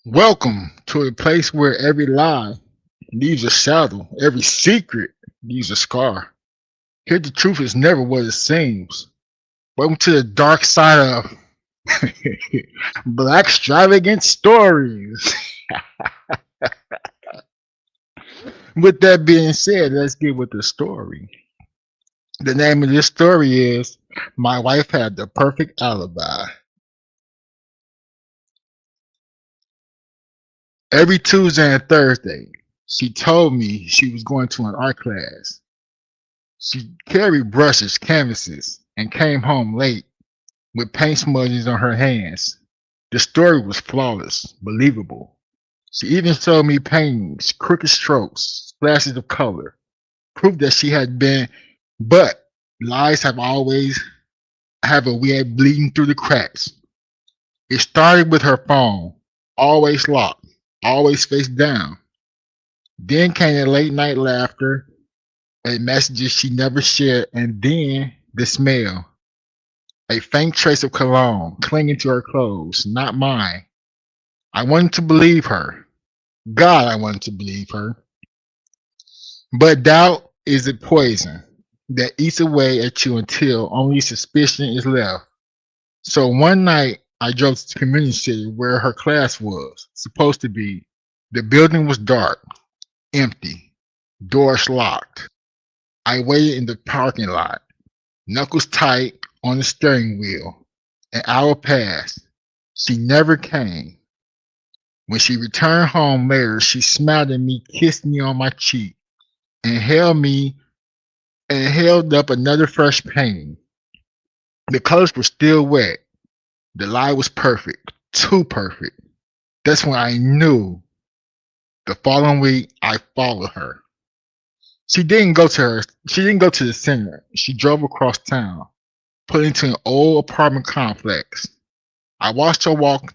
Welcome to a place where every lie leaves a shadow, every secret leaves a scar. Here, the truth is never what it seems. Welcome to the dark side of Black Extravagant Stories. With that being said, let's get with the story. The name of this story is My Wife Had the Perfect Alibi. Every Tuesday and Thursday, she told me she was going to an art class. She carried brushes, canvases, and came home late with paint smudges on her hands. The story was flawless, believable. She even showed me paintings, crooked strokes, splashes of color, proof that she had been, but lies have always have a way of bleeding through the cracks. It started with her phone, always locked, always face down. Then came the late night laughter and messages she never shared, and then the smell. A faint trace of cologne clinging to her clothes, not mine. I wanted to believe her. God, I wanted to believe her. But doubt is a poison that eats away at you until only suspicion is left. So one night, I drove to the community center where her class was supposed to be. The building was dark, empty, doors locked. I waited in the parking lot, knuckles tight on the steering wheel. An hour passed. She never came. When she returned home later, she smiled at me, kissed me on my cheek, and held up another fresh painting. The colors were still wet. The light was perfect, too perfect. That's when I knew. The following week, I followed her. She didn't go to the center. She drove across town, put into an old apartment complex. I watched her walk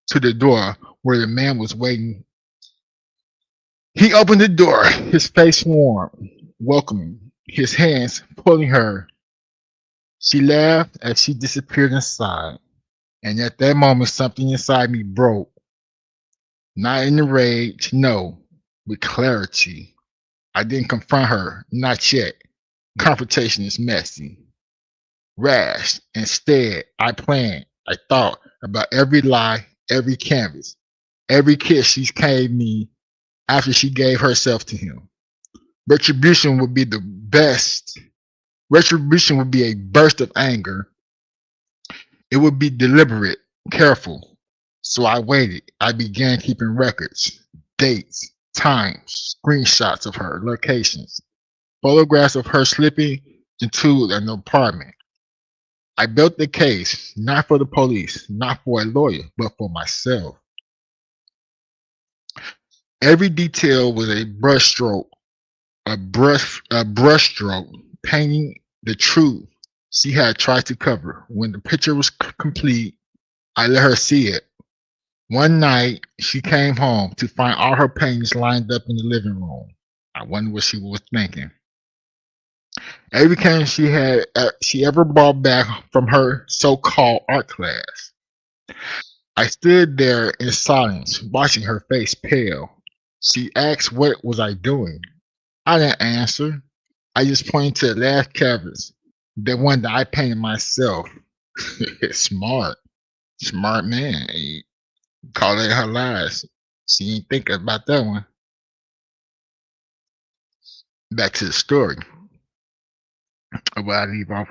to the door where the man was waiting. He opened the door, his face warm, welcoming, his hands pulling her. She laughed as she disappeared inside, and at that moment something inside me broke. Not in a rage, no, with clarity. I didn't confront her, not yet. Confrontation is messy, rash. Instead, I planned, I thought about every lie, every canvas, every kiss she gave me after she gave herself to him. Retribution would be the best. Retribution would be a burst of anger. It would be deliberate, careful. So I waited. I began keeping records, dates, times, screenshots of her locations, photographs of her slipping into an apartment. I built the case, not for the police, not for a lawyer, but for myself. Every detail was a brushstroke, a brushstroke painting the truth she had tried to cover. When the picture was complete, I let her see it. One night, she came home to find all her paintings lined up in the living room. I wonder what she was thinking. Every canvas she ever brought back from her so-called art class. I stood there in silence, watching her face pale. She asked what was I doing. I didn't answer. I just pointed to the last canvas, the one that I painted myself. Smart, smart man. Call it her lies. She ain't thinking about that one. Back to the story. Where I leave off.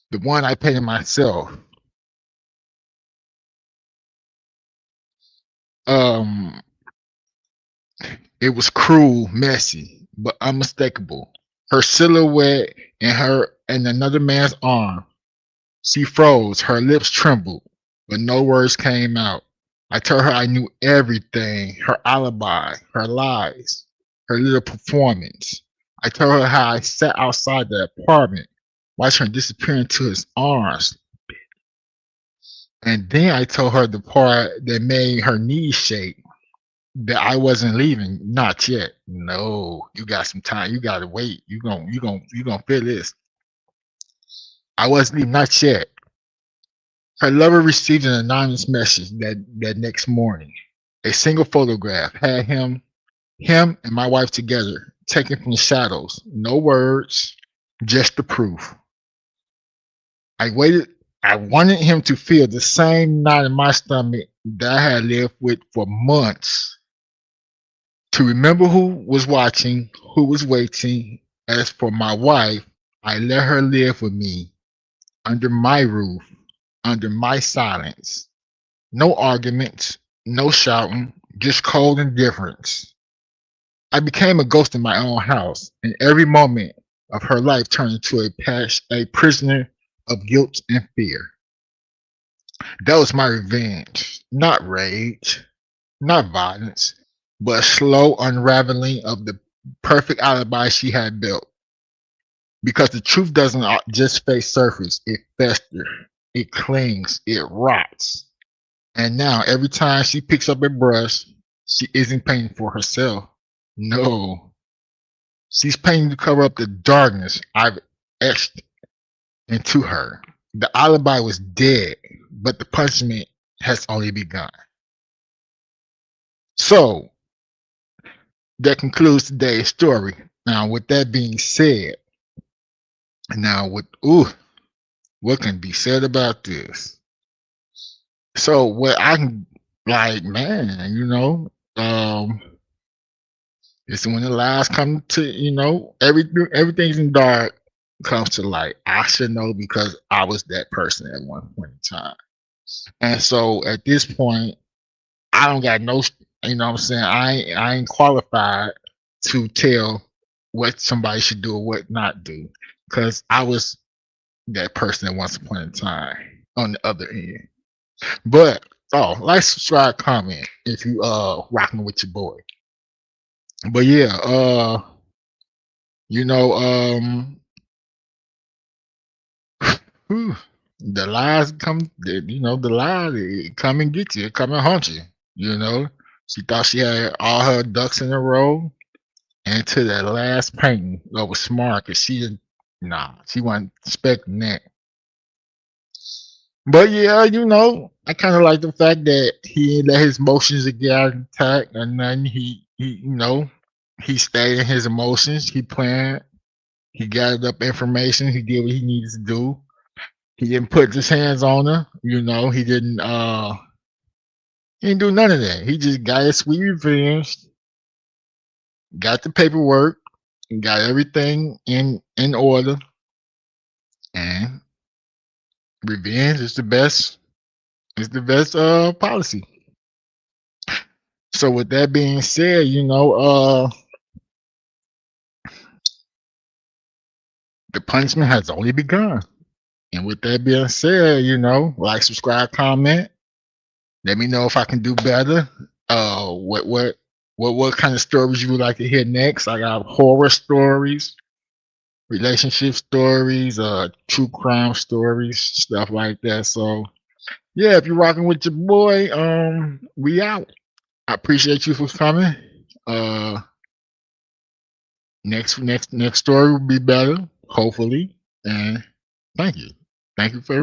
The one I painted myself. Um, it was cruel, messy, but unmistakable. Her silhouette and another man's arm. She froze, her lips trembled, but no words came out. I told her I knew everything, her alibi, her lies, her little performance. I told her how I sat outside the apartment, watching her disappear into his arms. And then I told her the part that made her knees shake, that I wasn't leaving, not yet. No, you got some time. You gotta wait. You gonna feel this. I wasn't leaving, not yet. Her lover received an anonymous message that next morning. A single photograph had him and my wife together, taken from the shadows. No words, just the proof. I waited. I wanted him to feel the same knot in my stomach that I had lived with for months. To remember who was watching, who was waiting. As for my wife, I let her live with me under my roof, under my silence. No arguments, no shouting, just cold indifference. I became a ghost in my own house, and every moment of her life turned into a prisoner of guilt and fear. That was my revenge, not rage, not violence, but a slow unraveling of the perfect alibi she had built. Because the truth doesn't just face surface, it festers, it clings, it rots. And now, every time she picks up a brush, she isn't painting for herself. No, she's painting to cover up the darkness I've etched into her. The alibi was dead, but the punishment has only begun. So, that concludes today's story. Now, with that being said, now what can be said about this? So, what I can like, man, it's when the lies come to, everything's in dark comes to light. I should know because I was that person at one point in time. And so at this point, I don't got no, what I'm saying? I ain't qualified to tell what somebody should do or what not do because I was that person at once upon a time on the other end. But, like, subscribe, comment if you rocking with your boy. But yeah, you know, the lies come, the lies they come and get you, come and haunt you. You know, she thought she had all her ducks in a row, and to that last painting, that was smart because she wasn't expecting that. But yeah, I kind of like the fact that he let his emotions get intact, and then he stayed in his emotions. He planned. He gathered up information. He did what he needed to do. He didn't put his hands on her. He didn't do none of that. He just got his sweet revenge, got the paperwork, and got everything in order. And revenge is the best. Is the best policy. So with that being said, the punishment has only begun. And with that being said, like, subscribe, comment. Let me know if I can do better. What kind of stories you would like to hear next? I got horror stories, relationship stories, true crime stories, stuff like that. So yeah, if you're rocking with your boy, we out. I appreciate you for coming. Next story will be better, hopefully. And thank you. Thank you for